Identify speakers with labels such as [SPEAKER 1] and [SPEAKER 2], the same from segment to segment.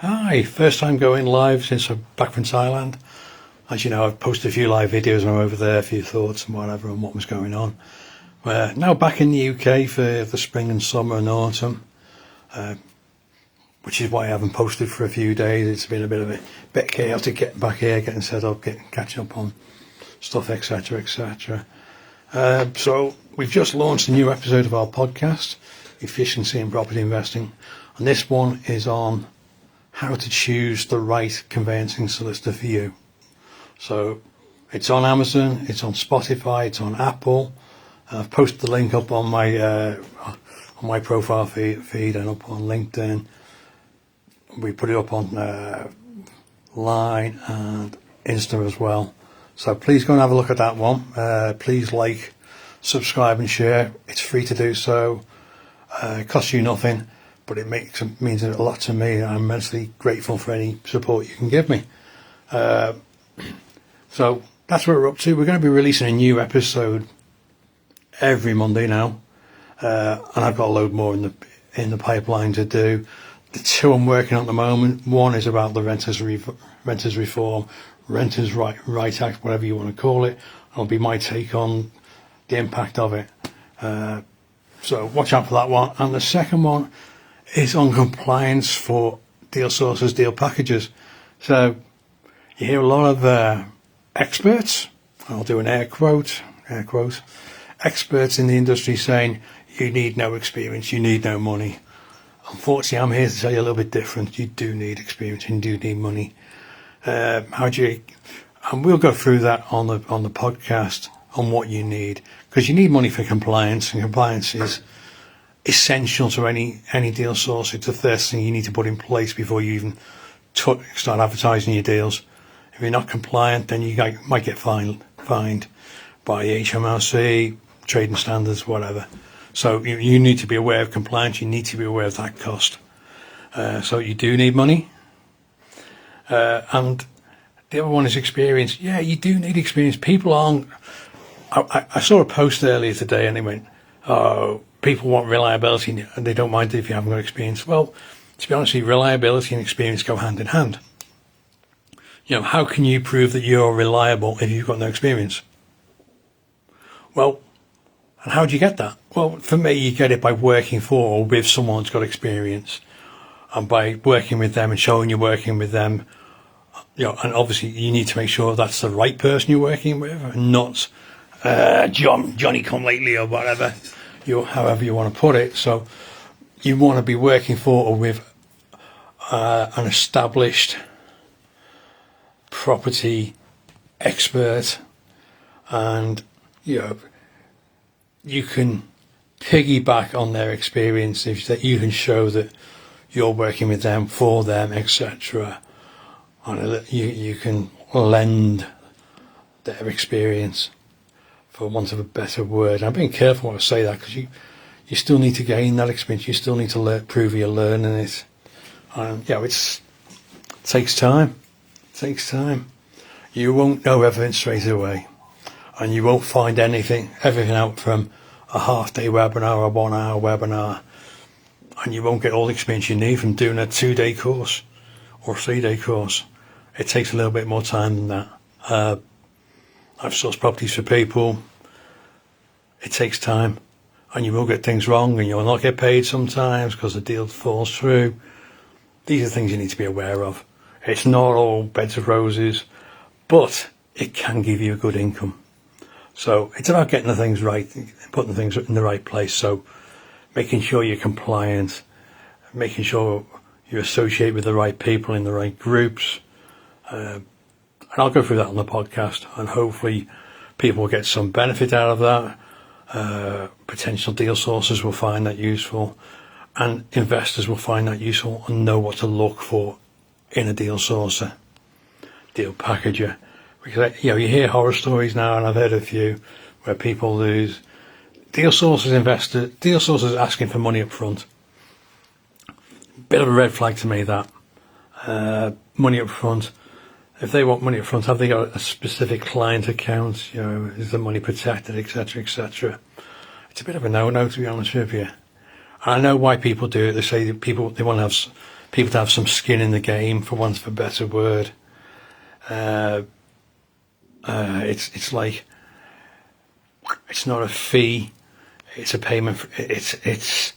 [SPEAKER 1] Hi, first time going live since I'm back from Thailand. As you know, I've posted a few live videos when I'm over there, a few thoughts and whatever and what was going on. We're now back in the UK for the spring and summer and autumn, which is why I haven't posted for a few days. It's been a bit chaotic getting back here, getting set up, catching up on stuff, etc., etc. So we've just launched a new episode of our podcast, Efficiency in Property Investing, and this one is on how to choose the right conveyancing solicitor for you. So it's on Amazon, it's on Spotify, it's on Apple. I've posted the link up on my profile feed and up on LinkedIn. We put it up on Line and Insta as well. So please go and have a look at that one. Please like, subscribe and share. It's free to do so. It costs you nothing, but it means a lot to me. I'm immensely grateful for any support you can give me. So that's what we're up to. We're going to be releasing a new episode every Monday now, and I've got a load more in the pipeline to do. The two I'm working on at the moment. One is about the renters reform, Renters Right Act, whatever you want to call it. It'll be my take on the impact of it. So watch out for that one. And the second one is on compliance for deal sources, deal packages. So you hear a lot of experts, I'll do an air quote, experts in the industry saying you need no experience, you need no money. Unfortunately, I'm here to tell you a little bit different. You do need experience and you do need money. And we'll go through that on the podcast on what you need, because you need money for compliance, and compliance is essential to any deal source. It's the first thing you need to put in place before you even start advertising your deals. If you're not compliant, then you might get fined by HMRC, trading standards, whatever. So you need to be aware of compliance. You need to be aware of that cost. So you do need money. And the other one is experience. Yeah, you do need experience. People aren't... I saw a post earlier today and they went, oh, people want reliability and they don't mind if you haven't got experience. Well, to be honest with you, reliability and experience go hand in hand. You know, how can you prove that you're reliable if you've got no experience? Well, and how do you get that? Well, for me, you get it by working for or with someone who's got experience, and by working with them and showing you're working with them. You know, and obviously you need to make sure that's the right person you're working with, and not Johnny come lately or whatever, however you want to put it. So you want to be working for or with an established property expert, and you can piggyback on their experience if that you can show that you're working with them, for them, etc. And you can lend their experience, for want of a better word. I'm being careful when I say that, because you still need to gain that experience. You still need to prove you're learning it. It takes time. It takes time. You won't know everything straight away, and you won't find everything out from a half-day webinar or a 1-hour webinar, and you won't get all the experience you need from doing a 2-day course or a 3-day course. It takes a little bit more time than that. I've sourced properties for people. It takes time, and you will get things wrong, and you'll not get paid sometimes because the deal falls through. These are things you need to be aware of. It's not all beds of roses, but it can give you a good income. So it's about getting the things right, putting things in the right place. So making sure you're compliant, making sure you associate with the right people in the right groups. And I'll go through that on the podcast, and hopefully people will get some benefit out of that. Potential deal sources will find that useful, and investors will find that useful and know what to look for in a deal sourcer, deal packager. Because you hear horror stories now, and I've heard a few where people lose deal sources asking for money up front. Bit of a red flag to me, that money up front. If they want money up front, have they got a specific client account? Is the money protected, etc., etc. It's a bit of a no-no, to be honest with you. And I know why people do it. They say that they want to have people to have some skin in the game, for want of a better word. It's like, it's not a fee, it's a payment. It's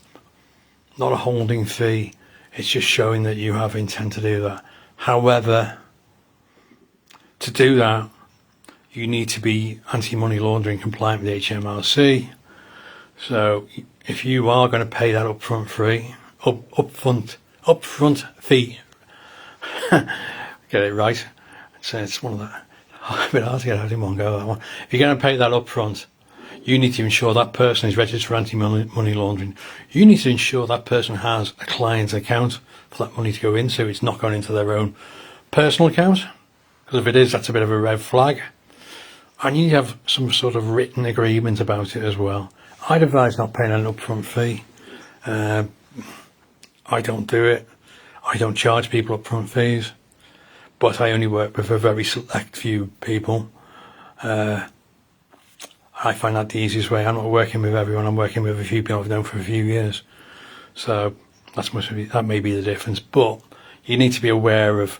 [SPEAKER 1] not a holding fee. It's just showing that you have intent to do that. However, to do that, you need to be anti-money laundering compliant with HMRC. So if you are going to pay that upfront fee, get it right. So it's one of that. A bit hard to get out in one go, that one. If you're going to pay that upfront, you need to ensure that person is registered for anti-money laundering. You need to ensure that person has a client account for that money to go into. It's not going into their own personal account. Because if it is, that's a bit of a red flag. And you have some sort of written agreement about it as well. I'd advise not paying an upfront fee. I don't do it. I don't charge people upfront fees. But I only work with a very select few people. I find that the easiest way. I'm not working with everyone. I'm working with a few people I've known for a few years. So that may be the difference. But you need to be aware of,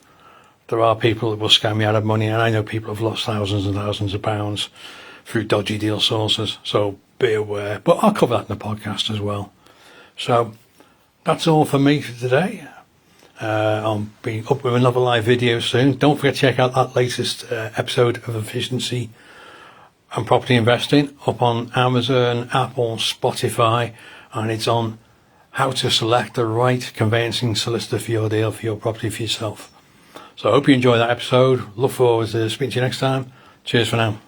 [SPEAKER 1] there are people that will scam you out of money, and I know people have lost thousands and thousands of pounds through dodgy deal sources. So be aware. But I'll cover that in the podcast as well. So that's all for me for today. I'll be up with another live video soon. Don't forget to check out that latest episode of Efficiency and Property Investing up on Amazon, Apple, Spotify, and it's on how to select the right conveyancing solicitor for your deal, for your property, for yourself. So I hope you enjoy that episode. Look forward to speaking to you next time. Cheers for now.